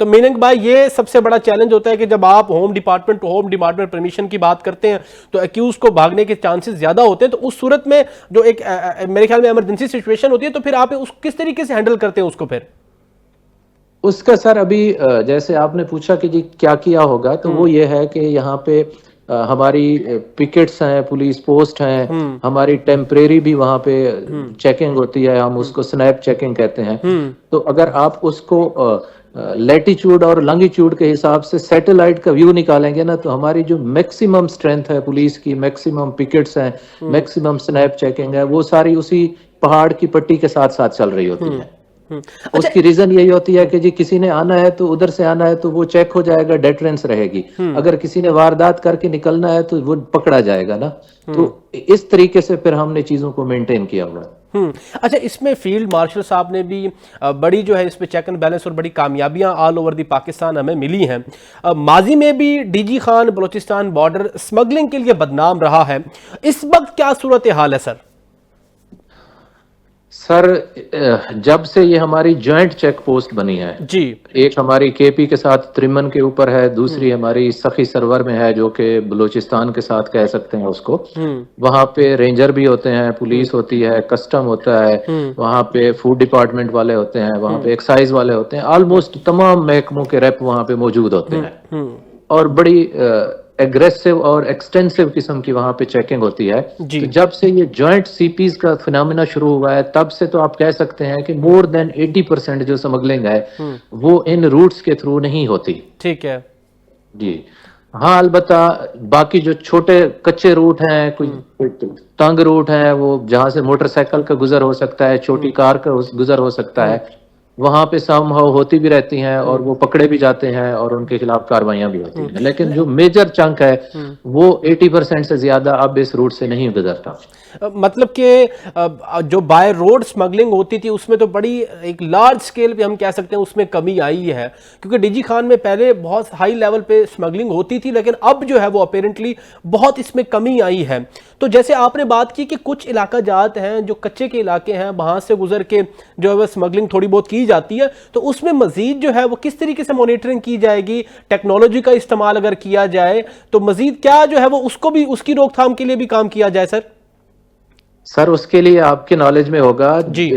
تو میننگ بھائی یہ سب سے بڑا چیلنج ہوتا ہے کہ جب آپ ہوم ڈپارٹمنٹ پرمیشن کی بات کرتے ہیں تو ایکیوز کو بھاگنے کے چانسز زیادہ ہوتے ہیں، تو اس صورت میں جو ایک میرے خیال میں ایمرجنسی سچویشن ہوتی ہے تو پھر آپ کس طریقے سے ہینڈل کرتے ہیں اس کو پھر؟ اس کا سر ابھی جیسے آپ نے پوچھا کہ جی کیا کیا ہوگا، تو وہ یہ ہے کہ یہاں پہ ہماری پکٹس ہیں، پولیس پوسٹ ہیں، ہماری ٹیمپریری بھی وہاں پہ چیکنگ ہوتی ہے، ہم اس کو سنیپ چیکنگ کہتے ہیں. تو اگر آپ اس کو لیٹیچیوڈ اور لانگیچیوڈ کے حساب سے سیٹلائٹ کا ویو نکالیں گے نا، تو ہماری جو میکسیمم اسٹرینتھ ہے پولیس کی، میکسیمم پکٹس ہیں، میکسیمم سنیپ چیکنگ ہے، وہ ساری اسی پہاڑ کی پٹی کے ساتھ ساتھ چل رہی ہوتی ہے. اس کی ریزن یہی ہوتی ہے کہ جی کسی نے آنا ہے تو ادھر سے آنا ہے تو وہ چیک ہو جائے گا، ڈیٹرنس رہے گی. اگر کسی نے واردات کر کے نکلنا ہے تو وہ پکڑا جائے گا نا. تو اس طریقے سے پھر ہم نے چیزوں کو مینٹین کیا ہوا ہے. اچھا، اس میں فیلڈ مارشل صاحب نے بھی بڑی جو ہے اس پہ چیک اینڈ بیلنس اور بڑی کامیابیاں آل اوور دی پاکستان ہمیں ملی ہیں. ماضی میں بھی D G Khan Balochistan border smuggling کے لیے بدنام رہا ہے، اس وقت کیا صورتحال ہے سر؟ سر جب سے یہ ہماری جوائنٹ چیک پوسٹ بنی ہے، جی، ایک ہماری کے پی کے ساتھ ترمن کے اوپر ہے، دوسری ہماری سخی سرور میں ہے جو کہ بلوچستان کے ساتھ کہہ سکتے ہیں اس کو. وہاں پہ رینجر بھی ہوتے ہیں، پولیس ہوتی ہے، کسٹم ہوتا ہے، وہاں پہ فوڈ ڈپارٹمنٹ والے ہوتے ہیں، وہاں پہ ایکسائز والے ہوتے ہیں، آلموسٹ تمام محکموں کے ریپ وہاں پہ موجود ہوتے ہیں. اور بڑی ایگریسو اور ایکسٹینسو قسم کی وہاں پہ چیکنگ ہوتی ہے. تو جب سے یہ جوائنٹ سی پیز کا فنامنا شروع ہوا ہے تب سے تو آپ کہہ سکتے ہیں کہ مور دین 80% جو سمگلنگ ہے وہ ان روٹس کے تھرو نہیں ہوتی. ٹھیک ہے جی ہاں، البتہ باقی جو چھوٹے کچے روٹ ہیں، کوئی تنگ روٹ ہیں، وہ جہاں سے موٹر سائیکل کا گزر ہو سکتا ہے، چھوٹی کار کا گزر ہو سکتا ہے، وہاں پہ سم ہاؤ ہوتی بھی رہتی ہیں اور وہ پکڑے بھی جاتے ہیں اور ان کے خلاف کاروائیاں بھی ہوتی ہیں. لیکن جو میجر چنک ہے وہ 80% سے زیادہ اب اس روٹ سے نہیں گزرتا. مطلب کہ جو بائی روڈ سمگلنگ ہوتی تھی اس میں تو بڑی ایک لارج سکیل پہ ہم کہہ سکتے ہیں اس میں کمی آئی ہے، کیونکہ ڈی جی خان میں پہلے بہت ہائی لیول پہ سمگلنگ ہوتی تھی لیکن اب جو ہے وہ اپیرنٹلی بہت اس میں کمی آئی ہے. تو جیسے آپ نے بات کی کہ کچھ علاقہ جات ہیں جو کچے کے علاقے ہیں، وہاں سے گزر کے جو ہے وہ سمگلنگ تھوڑی بہت کی جاتی ہے، تو اس میں مزید جو ہے وہ کس طریقے سے مانیٹرنگ کی جائے گی؟ ٹیکنالوجی کا استعمال اگر کیا جائے تو مزید کیا جو ہے وہ اس کو بھی اس کی روک تھام کے لیے بھی کام کیا جائے سر؟ سر اس کے لیے آپ کے نالج میں ہوگا جی،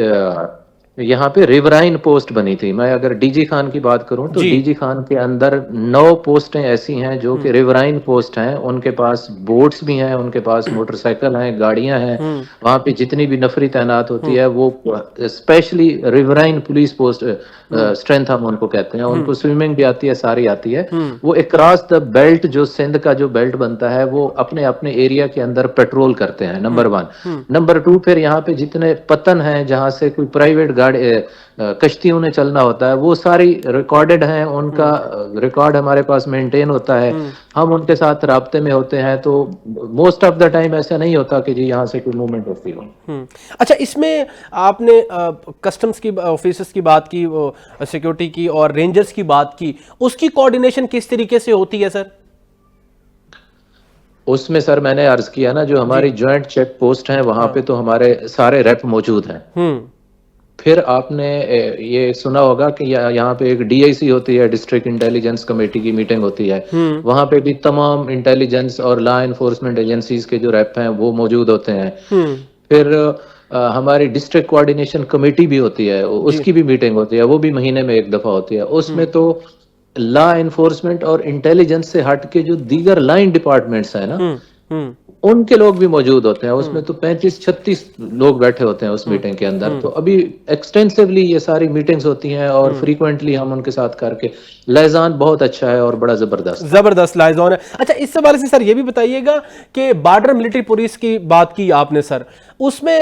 یہاں پہ ریورائن پوسٹ بنی تھی. میں اگر ڈی جی خان کی بات کروں تو ڈی جی خان کے اندر 9 پوسٹیں ایسی ہیں جو کہ ریورائن پوسٹ ہیں. ان کے پاس بوٹس بھی ہیں، ان کے پاس موٹر سائیکل ہیں، گاڑیاں ہیں. وہاں پہ جتنی بھی نفری تعینات ہوتی ہے وہ especially riverine police post strength ہم ان کو کہتے ہیں. ان کو سوئمنگ بھی آتی ہے، ساری آتی ہے. وہ اکراس دا بیلٹ جو سندھ کا جو بیلٹ بنتا ہے وہ اپنے اپنے ایریا کے اندر پیٹرول کرتے ہیں. نمبر 1. نمبر 2 پھر یہاں پہ جتنے پتن ہیں جہاں سے کوئی پرائیویٹ گاڑی کشتیوں نے چلنا ہوتا ہے وہ ساری ریکارڈڈ ہیں. ان کا ریکارڈ ہمارے پاس مینٹین ہوتا ہے. ہم ان کے ساتھ رابطے میں ہوتے ہیں. تو موسٹ آف دا ٹائم ایسا نہیں ہوتا کہ جی یہاں سے کوئی موومنٹ ہوتی ہو. اچھا، اس میں آپ نے کسٹمز کی آفیسرز کی بات کی، سیکیورٹی کی اور رینجرز کی بات کی، اس کی کوارڈینیشن کس طریقے سے ہوتی ہے سر؟ اس میں سر میں نے عرض کیا نا جو ہماری جوائنٹ چیک پوسٹ ہیں وہاں پہ تو ہمارے سارے ریپ موجود ہیں. پھر آپ نے یہ سنا ہوگا کہ یہاں پہ ایک ڈی آئی سی ہوتی ہے، ڈسٹرکٹ انٹیلیجنس کمیٹی کی میٹنگ ہوتی ہے. وہاں پہ بھی تمام انٹیلیجنس اور لا انفورسمنٹ ایجنسیز کے جو ریپ ہیں وہ موجود ہوتے ہیں. پھر ہماری ڈسٹرکٹ کوآرڈینیشن کمیٹی بھی ہوتی ہے، اس کی بھی میٹنگ ہوتی ہے، وہ بھی مہینے میں ایک دفعہ ہوتی ہے. اس میں تو لا انفورسمنٹ اور انٹیلیجنس سے ہٹ کے جو دیگر لائن ڈپارٹمنٹس ہیں نا ان کے لوگ بھی موجود ہوتے ہیں. اس میں تو 35-36 لوگ بیٹھے ہوتے ہیں اس میٹنگ کے اندر. تو ابھی ایکسٹینسولی یہ ساری میٹنگز ہوتی ہیں اور فریکوینٹلی ہم ان کے ساتھ کر کے لائزان بہت اچھا ہے اور بڑا زبردست لائزان ہے. اچھا، اس سے بارے سے سر یہ بھی بتائیے گا کہ بارڈر ملٹری پولیس کی بات کی آپ نے سر، اس میں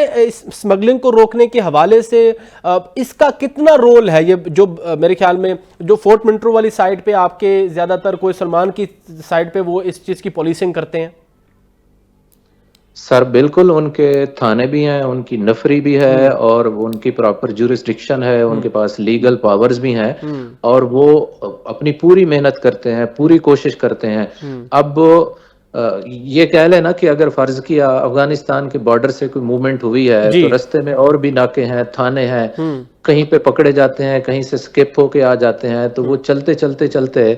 سمگلنگ کو روکنے کے حوالے سے اس کا کتنا رول ہے؟ یہ جو میرے خیال میں جو فورٹ منٹرو والی سائڈ پہ آپ کے زیادہ تر کوئی سلمان کی سائڈ پہ وہ اس چیز کی پولیسنگ کرتے ہیں. سر بالکل، ان کے تھانے بھی ہیں، ان کی نفری بھی ہے اور ان کی پراپر جورسڈکشن ہے، ان کے پاس لیگل پاورز بھی ہیں اور وہ اپنی پوری محنت کرتے ہیں، پوری کوشش کرتے ہیں. اب یہ کہہ لینا کہ اگر فرض کیا افغانستان کے بارڈر سے کوئی موومنٹ ہوئی ہے جی تو رستے میں اور بھی ناکے ہیں، تھانے ہیں، کہیں پہ پکڑے جاتے ہیں، کہیں سے سکپ ہو کے آ جاتے ہیں، تو وہ چلتے چلتے چلتے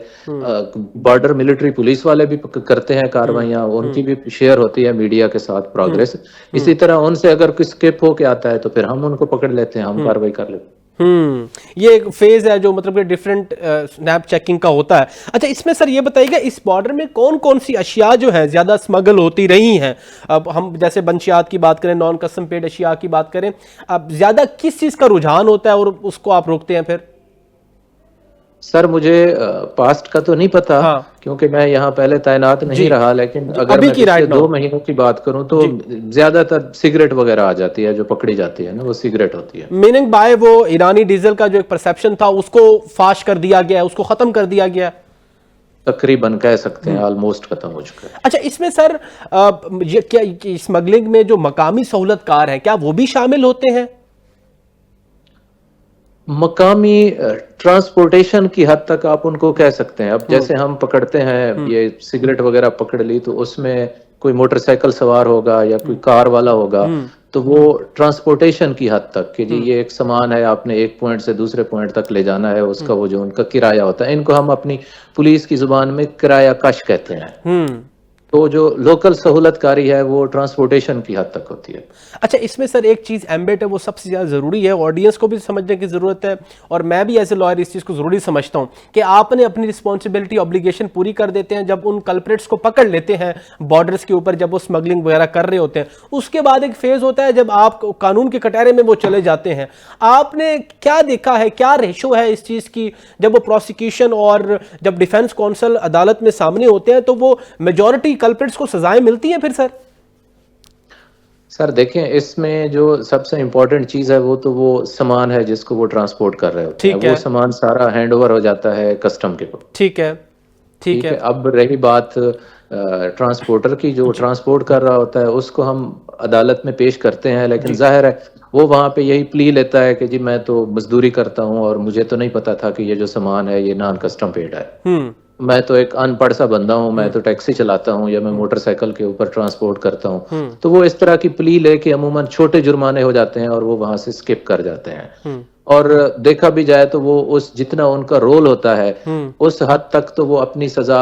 بارڈر ملٹری پولیس والے بھی کرتے ہیں کاروائیاں، ان کی بھی شیئر ہوتی ہے میڈیا کے ساتھ پروگریس. اسی طرح ان سے اگر کوئی سکپ ہو کے آتا ہے تو پھر ہم ان کو پکڑ لیتے ہیں، ہم کاروائی کر لیتے ہیں. یہ ایک فیز ہے جو مطلب کہ ڈیفرنٹ سنیپ چیکنگ کا ہوتا ہے. اچھا اس میں سر یہ بتائیے گا اس بارڈر میں کون کون سی اشیاء جو ہیں زیادہ اسمگل ہوتی رہی ہیں؟ اب ہم جیسے منشیات کی بات کریں، نان کسٹم پیڈ اشیاء کی بات کریں، اب زیادہ کس چیز کا رجحان ہوتا ہے اور اس کو آپ روکتے ہیں پھر؟ سر مجھے پاسٹ کا تو نہیں پتا ہاں کیونکہ میں یہاں پہلے تعینات نہیں جی رہا، لیکن جی اگر ابھی میں کی پچھلے رائٹ ناؤ 2 مہینوں کی بات کروں تو جی زیادہ تر سگریٹ وغیرہ آ جاتی ہے، جو پکڑی جاتی ہے نا وہ سگریٹ ہوتی ہے. میننگ بائی وہ ایرانی ڈیزل کا جو ایک پرسیپشن تھا اس کو فاش کر دیا گیا ہے، اس کو ختم کر دیا گیا ہے. تقریباً کہہ سکتے ہیں آلموسٹ ختم ہو چکا ہے. اچھا اس میں سر یہ کیا اسمگلنگ میں جو مقامی سہولت کار ہیں کیا وہ بھی شامل ہوتے ہیں؟ مقامی ٹرانسپورٹیشن کی حد تک آپ ان کو کہہ سکتے ہیں. اب جیسے ہم پکڑتے ہیں یہ سگریٹ وغیرہ پکڑ لی تو اس میں کوئی موٹر سائیکل سوار ہوگا یا کوئی کار والا ہوگا تو وہ ٹرانسپورٹیشن کی حد تک کہ جی یہ ایک سامان ہے، آپ نے ایک پوائنٹ سے دوسرے پوائنٹ تک لے جانا ہے، اس کا وہ جو ان کا کرایہ ہوتا ہے، ان کو ہم اپنی پولیس کی زبان میں کرایہ کش کہتے ہیں. تو جو لوکل سہولت کاری ہے وہ ٹرانسپورٹیشن کی حد تک ہوتی ہے. اچھا اس میں سر ایک چیز ایمبیٹ ہے وہ سب سے زیادہ ضروری ہے، آڈینس کو بھی سمجھنے کی ضرورت ہے اور میں بھی ایز اے لائر اس چیز کو ضروری سمجھتا ہوں کہ آپ نے اپنی رسپانسبلٹی اوبلیگیشن پوری کر دیتے ہیں جب ان کلپریٹس کو پکڑ لیتے ہیں بارڈرز کے اوپر، جب وہ اسمگلنگ وغیرہ کر رہے ہوتے ہیں. اس کے بعد ایک فیز ہوتا ہے جب آپ قانون کے کٹہرے میں وہ چلے جاتے ہیں. آپ نے کیا دیکھا ہے، کیا ریشو ہے اس چیز کی جب وہ پروسیکیوشن اور جب ڈیفنس کونسل عدالت میں سامنے ہوتے ہیں تو وہ میجورٹی کلپریٹس کو سزائیں ملتی ہیں پھر سر؟ سر دیکھیں اس میں جو سب سے امپورٹنٹ چیز ہے وہ تو وہ سامان ہے جس کو وہ ٹرانسپورٹ کر رہے ہوتے ہیں، ٹھیک وہ ہے سامان سارا ہینڈ اوور ہو جاتا ہے کسٹم کے کو. ٹھیک ہے ٹھیک ٹھیک ہے ہے. اب رہی بات ٹرانسپورٹر کی، جو ٹرانسپورٹ کر رہا ہوتا ہے اس کو ہم عدالت میں پیش کرتے ہیں، لیکن ظاہر ہے وہ وہاں پہ یہی پلی لیتا ہے کہ جی میں تو مزدوری کرتا ہوں اور مجھے تو نہیں پتا تھا کہ یہ جو سامان ہے یہ نان کسٹم پیڈ ہے، میں تو ایک ان پڑھ سا بندہ ہوں، میں تو ٹیکسی چلاتا ہوں یا میں موٹر سائیکل کے اوپر ٹرانسپورٹ کرتا ہوں. تو وہ اس طرح کی پلی لے کے عموماً چھوٹے جرمانے ہو جاتے ہیں اور وہ وہاں سے سکپ کر جاتے ہیں. اور دیکھا بھی جائے تو وہ اس جتنا ان کا رول ہوتا ہے اس حد تک تو وہ اپنی سزا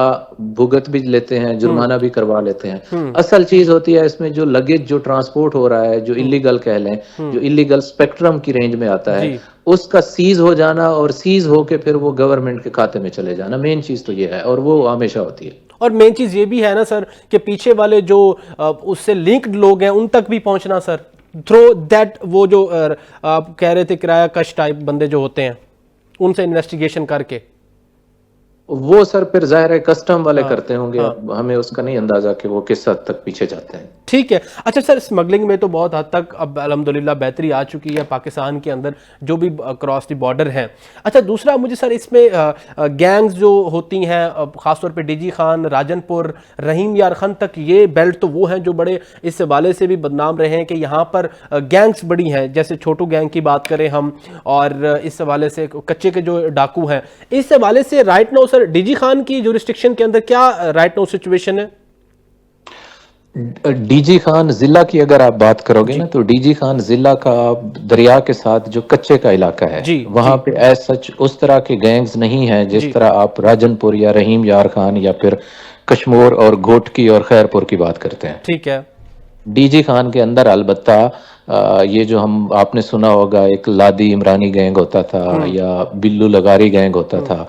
بھگت بھی لیتے ہیں، جرمانہ بھی کروا لیتے ہیں. اصل چیز ہوتی ہے اس میں جو لگیج جو ٹرانسپورٹ ہو رہا ہے، جو اللیگل کہہ لیں، جو اللیگل اسپیکٹرم کی رینج میں آتا ہے، جی اس کا سیز ہو جانا اور سیز ہو کے پھر وہ گورنمنٹ کے کھاتے میں چلے جانا، مین چیز تو یہ ہے اور وہ ہمیشہ ہوتی ہے. اور مین چیز یہ بھی ہے نا سر کہ پیچھے والے جو اس سے لنکڈ لوگ ہیں ان تک بھی پہنچنا سر تھرو دیٹ، وہ جو آپ کہہ رہے تھے کرایہ کش ٹائپ بندے جو ہوتے ہیں ان سے انویسٹیگیشن کر کے وہ سر پھر ظاہر ہے کسٹم والے کرتے ہوں گے، اب ہمیں اس کا نہیں اندازہ کہ وہ کس حد تک پیچھے جاتے ہیں. ٹھیک ہے. اچھا سر اسمگلنگ میں تو بہت حد تک اب الحمدللہ بہتری آ چکی ہے پاکستان کے اندر جو بھی کراس دی بارڈر ہیں. اچھا دوسرا مجھے سر اس میں گینگز جو ہوتی ہیں خاص طور پہ ڈی جی خان، راجن پور، رحیم یار خان تک، یہ بیلٹ تو وہ ہیں جو بڑے اس حوالے سے بھی بدنام رہے ہیں کہ یہاں پر گینگز بڑی ہیں، جیسے چھوٹو گینگ کی بات کریں ہم، اور اس حوالے سے کچے کے جو ڈاکو ہیں. اس حوالے سے رائٹ ناؤ سر ڈی جی خان کی جورسڈکشن کے اندر کیا رائٹ ناؤ سچویشن ہے؟ ڈی جی خان ضلع کی اگر آپ بات کرو گے نا تو ڈی جی خان ضلع کا دریا کے ساتھ جو کچے کا علاقہ ہے وہاں پہ ایز سچ اس طرح کے گینگز نہیں ہیں جس طرح آپ راجن پور یا رحیم یار خان یا پھر کشمور اور گھوٹکی اور خیر پور کی بات کرتے ہیں. ٹھیک ہے. ڈی جی خان کے اندر البتہ یہ جو آپ نے سنا ہوگا ایک لادی عمرانی گینگ ہوتا تھا یا بلو لگاری گینگ ہوتا تھا،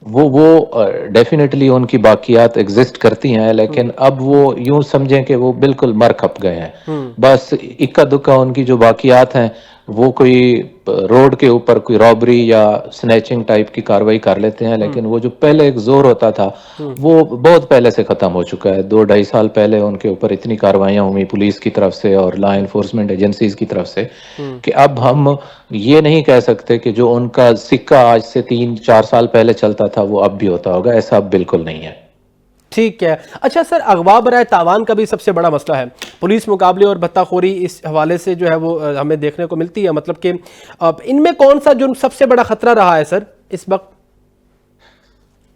وہ ڈیفینیٹلی ان کی باقیات ایگزسٹ کرتی ہیں، لیکن اب وہ یوں سمجھیں کہ وہ بالکل مر کھپ گئے ہیں. بس اکا دکا ان کی جو باقیات ہیں وہ کوئی روڈ کے اوپر کوئی رابری یا سنیچنگ ٹائپ کی کاروائی کر لیتے ہیں، لیکن وہ جو پہلے ایک زور ہوتا تھا وہ بہت پہلے سے ختم ہو چکا ہے. 2-2.5 سال پہلے ان کے اوپر اتنی کاروائیاں ہوئی پولیس کی طرف سے اور لا انفورسمنٹ ایجنسیز کی طرف سے کہ اب ہم یہ نہیں کہہ سکتے کہ جو ان کا سکہ آج سے 3-4 سال پہلے چلتا تھا وہ اب بھی ہوتا ہوگا، ایسا اب بالکل نہیں ہے. ٹھیک ہے. اچھا سر اغوا برائے تاوان کا بھی سب سے بڑا مسئلہ ہے، پولیس مقابلے اور بھتہ خوری اس حوالے سے جو ہے وہ ہمیں دیکھنے کو ملتی ہے. مطلب کہ ان میں کون سا جرم سب سے بڑا خطرہ رہا ہے سر اس وقت؟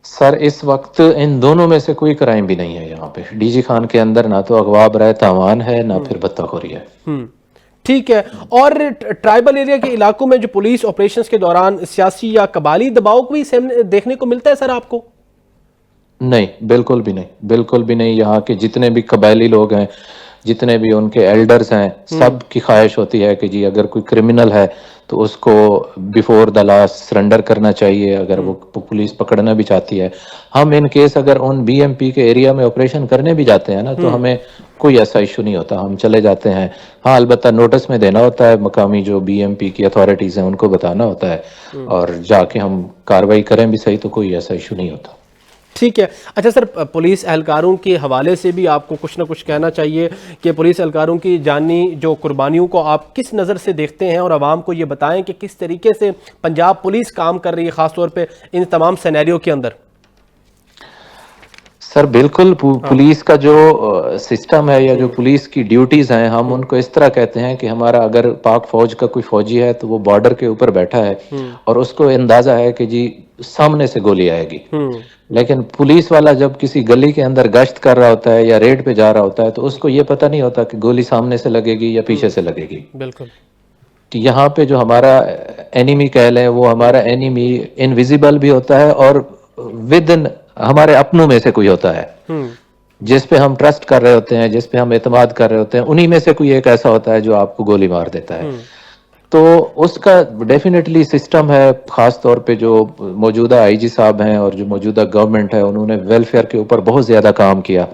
سر اس وقت ان دونوں میں سے کوئی کرائم بھی نہیں ہے یہاں پہ. ڈی جی خان کے اندر نہ تو اغوا برائے تاوان ہے نہ پھر بتہ خوری ہے. ٹھیک ہے. اور ٹرائبل ایریا کے علاقوں میں جو پولیس آپریشنز کے دوران سیاسی یا قبائلی دباؤ کو بھی دیکھنے کو ملتا ہے سر آپ کو؟ نہیں, بالکل بھی نہیں, بالکل بھی نہیں. یہاں کے جتنے بھی قبائلی لوگ ہیں, جتنے بھی ان کے ایلڈرز ہیں, سب کی خواہش ہوتی ہے کہ جی اگر کوئی کرمنل ہے تو اس کو بیفور دا لا سرنڈر کرنا چاہیے اگر وہ پولیس پکڑنا بھی چاہتی ہے. ہم ان کیس اگر ان بی ایم پی کے ایریا میں آپریشن کرنے بھی جاتے ہیں نا تو ہمیں کوئی ایسا ایشو نہیں ہوتا, ہم چلے جاتے ہیں. ہاں البتہ نوٹس میں دینا ہوتا ہے, مقامی جو بی ایم پی کی اتھارٹیز ہیں ان کو بتانا ہوتا ہے, اور جا کے ہم کاروائی کریں بھی صحیح تو کوئی ایسا ایشو نہیں ہوتا. ٹھیک ہے. اچھا سر, پولیس اہلکاروں کے حوالے سے بھی آپ کو کچھ نہ کچھ کہنا چاہیے کہ پولیس اہلکاروں کی جانی جو قربانیوں کو آپ کس نظر سے دیکھتے ہیں, اور عوام کو یہ بتائیں کہ کس طریقے سے پنجاب پولیس کام کر رہی ہے خاص طور پہ ان تمام سینیریو کے اندر. سر بالکل, پولیس کا جو سسٹم ہے یا جو پولیس کی ڈیوٹیز ہیں ہم ان کو اس طرح کہتے ہیں کہ ہمارا اگر پاک فوج کا کوئی فوجی ہے تو وہ بارڈر کے اوپر بیٹھا ہے اور اس کو اندازہ ہے کہ جی سامنے سے گولی آئے گی, لیکن پولیس والا جب کسی گلی کے اندر گشت کر رہا ہوتا ہے یا ریڈ پہ جا رہا ہوتا ہے تو اس کو یہ پتہ نہیں ہوتا کہ گولی سامنے سے لگے گی یا پیچھے سے لگے گی. بالکل. یہاں پہ جو ہمارا اینیمی کہہ لیں وہ ہمارا اینیمی انویزیبل بھی ہوتا ہے اور ود ان ہمارے اپنوں میں سے کوئی ہوتا ہے جس پہ ہم ٹرسٹ کر رہے ہوتے ہیں, جس پہ ہم اعتماد کر رہے ہوتے ہیں, انہی میں سے کوئی ایک ایسا ہوتا ہے جو آپ کو گولی مار دیتا ہے. تو اس کا ڈیفینیٹلی سسٹم ہے, خاص طور پہ جو موجودہ آئی جی صاحب ہیں اور جو موجودہ گورنمنٹ ہے انہوں نے ویلفیئر کے اوپر بہت زیادہ کام کیا.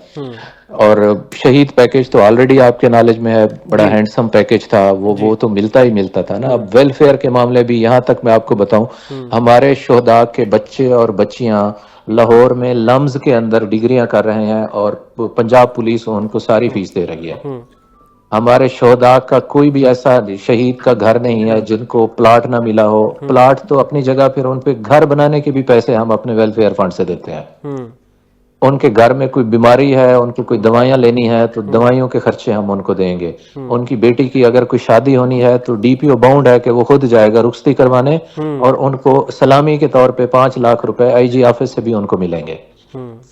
اور شہید پیکج تو آلریڈی آپ کے نالج میں ہے, بڑا ہینڈسم پیکج تھا وہ تو ملتا ہی ملتا تھا نا. اب ویلفیئر کے معاملے بھی یہاں تک میں آپ کو بتاؤں, ہمارے شہداء کے بچے اور بچیاں لاہور میں لمز کے اندر ڈگریاں کر رہے ہیں اور پنجاب پولیس ان کو ساری فیس دے رہی ہے. ہمارے شہداء کا کوئی بھی ایسا شہید کا گھر نہیں ہے جن کو پلاٹ نہ ملا ہو. پلاٹ تو اپنی جگہ, پھر ان پہ گھر بنانے کے بھی پیسے ہم اپنے ویلفیئر فنڈ سے دیتے ہیں. ان کے گھر میں کوئی بیماری ہے, ان کو کوئی دوائیاں لینی ہے تو دوائیوں کے خرچے ہم ان کو دیں گے. ان کی بیٹی کی اگر کوئی شادی ہونی ہے تو ڈی پی او باؤنڈ ہے کہ وہ خود جائے گا رخصتی کروانے, اور ان کو سلامی کے طور پہ 5 لاکھ روپے آئی جی آفس سے بھی ان کو ملیں گے.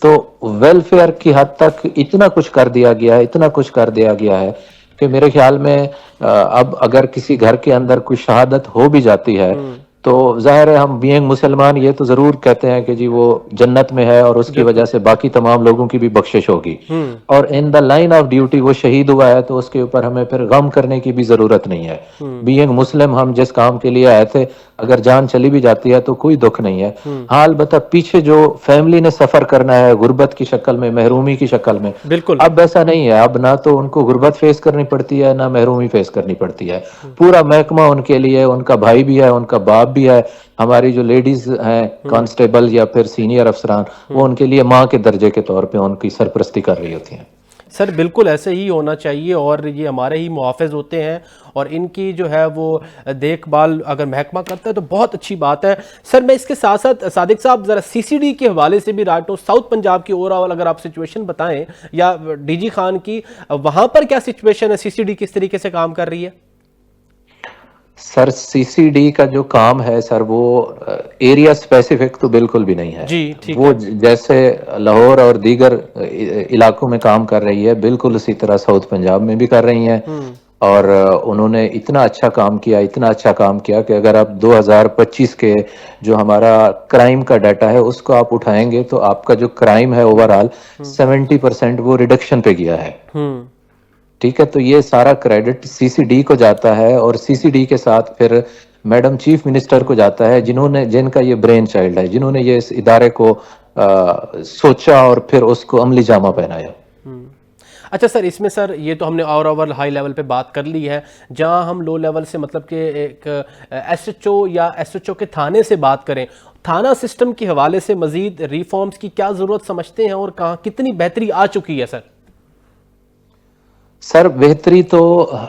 تو ویلفیئر کی حد تک اتنا کچھ کر دیا گیا ہے, اتنا کچھ کر دیا گیا ہے کہ میرے خیال میں اب اگر کسی گھر کے اندر کوئی شہادت ہو بھی جاتی ہے تو ظاہر ہے ہم بینگ مسلمان یہ تو ضرور کہتے ہیں کہ جی وہ جنت میں ہے اور اس کی وجہ سے باقی تمام لوگوں کی بھی بخشش ہوگی, اور ان دا لائن آف ڈیوٹی وہ شہید ہوا ہے تو اس کے اوپر ہمیں پھر غم کرنے کی بھی ضرورت نہیں ہے. بینگ مسلم ہم جس کام کے لیے آئے تھے, اگر جان چلی بھی جاتی ہے تو کوئی دکھ نہیں ہے. ہاں البتہ پیچھے جو فیملی نے سفر کرنا ہے غربت کی شکل میں, محرومی کی شکل میں, بالکل. اب ایسا نہیں ہے. اب نہ تو ان کو غربت فیس کرنی پڑتی ہے نہ محرومی فیس کرنی پڑتی ہے. پورا محکمہ ان کے لیے, ان کا بھائی بھی ہے, ان کا باپ بھی ہے. ہماری جو لیڈیز ہیں کانسٹیبل یا پھر سینئر افسران, وہ ان کے لیے ماں کے درجے کے طور پہ ان کی سرپرستی کر رہی ہوتی ہیں. سر بالکل ایسے ہی ہونا چاہیے, اور یہ ہمارے ہی محافظ ہوتے ہیں اور ان کی جو ہے وہ دیکھ بھال اگر محکمہ کرتا ہے تو بہت اچھی بات ہے. سر میں اس کے ساتھ ساتھ صادق صاحب ذرا سی سی ڈی کے حوالے سے بھی رائٹ نو ساؤتھ پنجاب کی اوور آل اگر آپ سچویشن بتائیں, یا ڈی جی خان کی وہاں پر کیا سچویشن ہے, سی سی ڈی کس طریقے سے کام کر رہی ہے؟ سر سی سی ڈی کا جو کام ہے سر وہ ایریا اسپیسیفک تو بالکل بھی نہیں ہے. جی ٹھیک وہ جیسے لاہور اور دیگر علاقوں میں کام کر رہی ہے بالکل اسی طرح ساؤتھ پنجاب میں بھی کر رہی ہیں. اور انہوں نے اتنا اچھا کام کیا, اتنا اچھا کام کیا کہ اگر آپ 2025 کے جو ہمارا کرائم کا ڈیٹا ہے اس کو آپ اٹھائیں گے تو آپ کا جو کرائم ہے اوور آل 70% وہ ریڈکشن پہ گیا ہے. ٹھیک ہے, تو یہ سارا کریڈٹ سی سی ڈی کو جاتا ہے, اور سی سی ڈی کے ساتھ پھر میڈم چیف منسٹر کو جاتا ہے جن کا یہ برین چائلڈ ہے, جنہوں نے یہ اس ادارے کو سوچا اور پھر اس کو عملی جامہ پہنایا. اچھا سر, اس میں سر یہ تو ہم نے اوور ہائی لیول پہ بات کر لی ہے, جہاں ہم لو لیول سے مطلب کہ ایک ایس ایچ او یا ایس ایچ او کے تھانے سے بات کریں, تھانہ سسٹم کے حوالے سے مزید ریفارمز کی کیا ضرورت سمجھتے ہیں اور کہاں کتنی بہتری آ چکی ہے؟ سر بہتری تو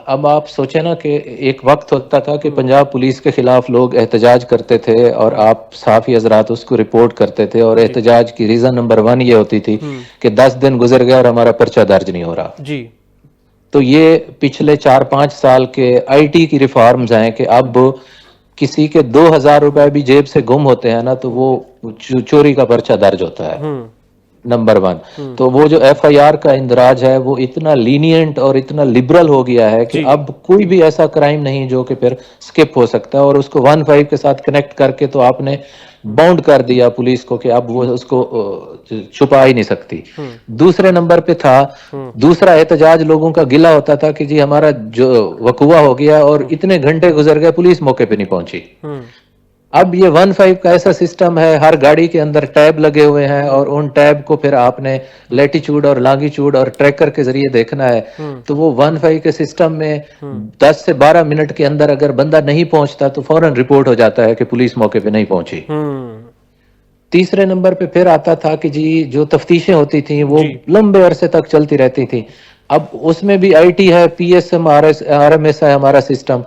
اب آپ سوچیں نا کہ ایک وقت ہوتا تھا کہ پنجاب پولیس کے خلاف لوگ احتجاج کرتے تھے اور آپ صحافی حضرات اس کو رپورٹ کرتے تھے, اور احتجاج کی ریزن نمبر 1 یہ ہوتی تھی کہ 10 دن گزر گیا اور ہمارا پرچہ درج نہیں ہو رہا. جی. تو یہ پچھلے 4-5 سال کے آئی ٹی کی ریفارمز ہیں کہ اب کسی کے 2000 روپے بھی جیب سے گم ہوتے ہیں نا تو وہ چوری کا پرچہ درج ہوتا ہے، نمبر 1۔ تو وہ جو ایف آئی آر کا اندراج ہے وہ اتنا لینینٹ اور اتنا لبرل ہو گیا ہے کہ اب کوئی بھی ایسا کرائم نہیں جو کہ پھر سکپ ہو سکتا ہے، اور اس کو 1-5 کے ساتھ کنیکٹ کر کے تو آپ نے باؤنڈ کر دیا پولیس کو کہ اب وہ اس کو چھپا ہی نہیں سکتی۔ دوسرے نمبر پہ تھا دوسرا احتجاج، لوگوں کا گلہ ہوتا تھا کہ جی ہمارا جو وقوع ہو گیا اور اتنے گھنٹے گزر گئے پولیس موقع پہ نہیں پہنچی۔ اب یہ 1-5 کا ایسا سسٹم ہے، ہر گاڑی کے اندر ٹیب لگے ہوئے ہیں اور ان ٹیب کو پھر آپ نے لیٹیچیوڈ اور لانگیچیوڈ اور ٹریکر کے ذریعے دیکھنا ہے، تو وہ 1-5 کے سسٹم میں 10 سے 12 منٹ کے اندر اگر بندہ نہیں پہنچتا تو فوراً رپورٹ ہو جاتا ہے کہ پولیس موقع پہ نہیں پہنچی۔ تیسرے نمبر پہ پھر آتا تھا کہ جی جو تفتیشیں ہوتی تھیں وہ لمبے عرصے تک چلتی رہتی تھیں، اب اس میں بھی آئی ٹی ہے، P S M R M S ہے ہمارا سسٹم،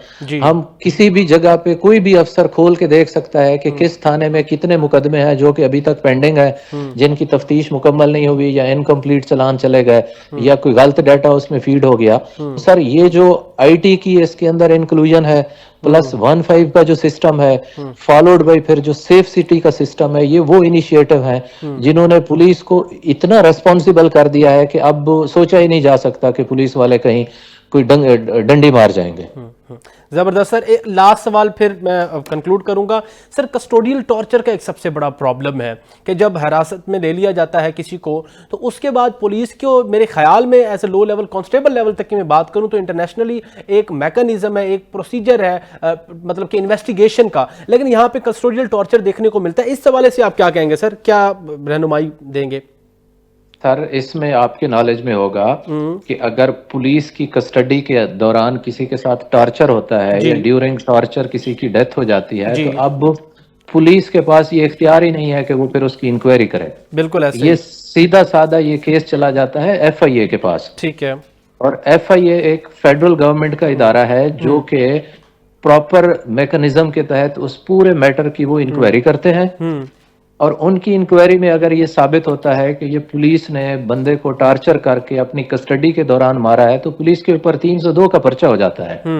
ہم کسی بھی جگہ پہ کوئی بھی افسر کھول کے دیکھ سکتا ہے کہ کس تھانے میں کتنے مقدمے ہیں جو کہ ابھی تک پینڈنگ ہے، جن کی تفتیش مکمل نہیں ہوئی یا انکمپلیٹ چلان چلے گئے یا کوئی غلط ڈیٹا اس میں فیڈ ہو گیا۔ سر یہ جو آئی ٹی کی اس کے اندر انکلوژن ہے پلس 1-5 کا جو سسٹم ہے فالوڈ بائی پھر جو سیف سٹی کا سسٹم ہے، یہ وہ انیشیٹو ہیں جنہوں نے پولیس کو اتنا ریسپانسیبل کر دیا ہے کہ اب سوچا ہی نہیں جا سکتا کہ پولیس والے کہیں کوئی ڈنڈی مار جائیں گے۔ زبردست سر، ایک لاسٹ سوال پھر میں کنکلوڈ کروں گا۔ سر کسٹوڈیل ٹارچر کا ایک سب سے بڑا پرابلم ہے کہ جب حراست میں لے لیا جاتا ہے کسی کو تو اس کے بعد پولیس کو میرے خیال میں as a low level constable level تک کی میں بات کروں تو انٹرنیشنلی ایک میکانزم ہے، ایک پروسیجر ہے مطلب کہ انویسٹیگیشن کا، لیکن یہاں پہ کسٹوڈیل ٹارچر دیکھنے کو ملتا ہے۔ اس حوالے سے آپ کیا کہیں گے سر، کیا رہنمائی دیں گے؟ سر اس میں آپ کے نالج میں ہوگا کہ اگر پولیس کی کسٹڈی کے دوران کسی کے ساتھ ٹارچر ہوتا ہے یا ڈیورنگ ٹارچر کسی کی ڈیتھ ہو جاتی ہے تو اب پولیس کے پاس یہ اختیار ہی نہیں ہے کہ وہ پھر اس کی انکوائری کرے، بالکل ایسے یہ سیدھا سادہ یہ کیس چلا جاتا ہے ایف آئی اے کے پاس۔ ٹھیک ہے، اور ایف آئی اے ایک فیڈرل گورنمنٹ کا ادارہ ہے جو کہ پراپر میکنزم کے تحت اس پورے میٹر کی وہ انکوائری کرتے ہیں، اور ان کی انکوائری میں اگر یہ ثابت ہوتا ہے کہ یہ پولیس نے بندے کو ٹارچر کر کے اپنی کسٹڈی کے دوران مارا ہے تو پولیس کے اوپر 302 کا پرچہ ہو جاتا ہے۔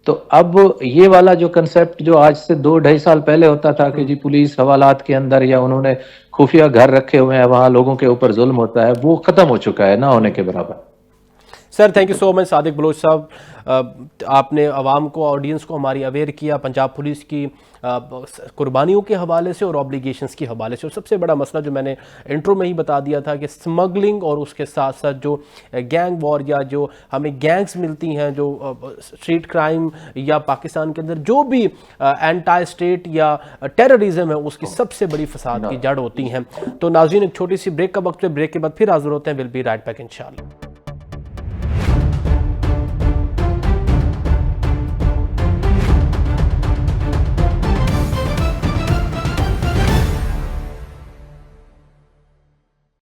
تو اب یہ والا جو کنسپٹ جو آج سے 2-2.5 سال پہلے ہوتا تھا کہ جی پولیس حوالات کے اندر یا انہوں نے خفیہ گھر رکھے ہوئے ہیں وہاں لوگوں کے اوپر ظلم ہوتا ہے، وہ ختم ہو چکا ہے، نہ ہونے کے برابر۔ سر تھینک یو سو مچ صادق بلوچ صاحب، آپ نے عوام کو آڈینس کو ہماری اویئر کیا پنجاب پولیس کی قربانیوں کے حوالے سے اور اوبلیگیشنز کے حوالے سے، اور سب سے بڑا مسئلہ جو میں نے انٹرو میں ہی بتا دیا تھا کہ سمگلنگ اور اس کے ساتھ ساتھ جو گینگ وار یا جو ہمیں گینگز ملتی ہیں، جو اسٹریٹ کرائم یا پاکستان کے اندر جو بھی اینٹائی اسٹیٹ یا ٹیررزم ہے اس کی سب سے بڑی فساد کی جڑ ہوتی ہیں۔ تو ناظرین ایک چھوٹی سی بریک کا وقت ہے، بریک کے بعد پھر حاضر ہوتے ہیں، ول بی رائٹ بیک انشاءاللہ۔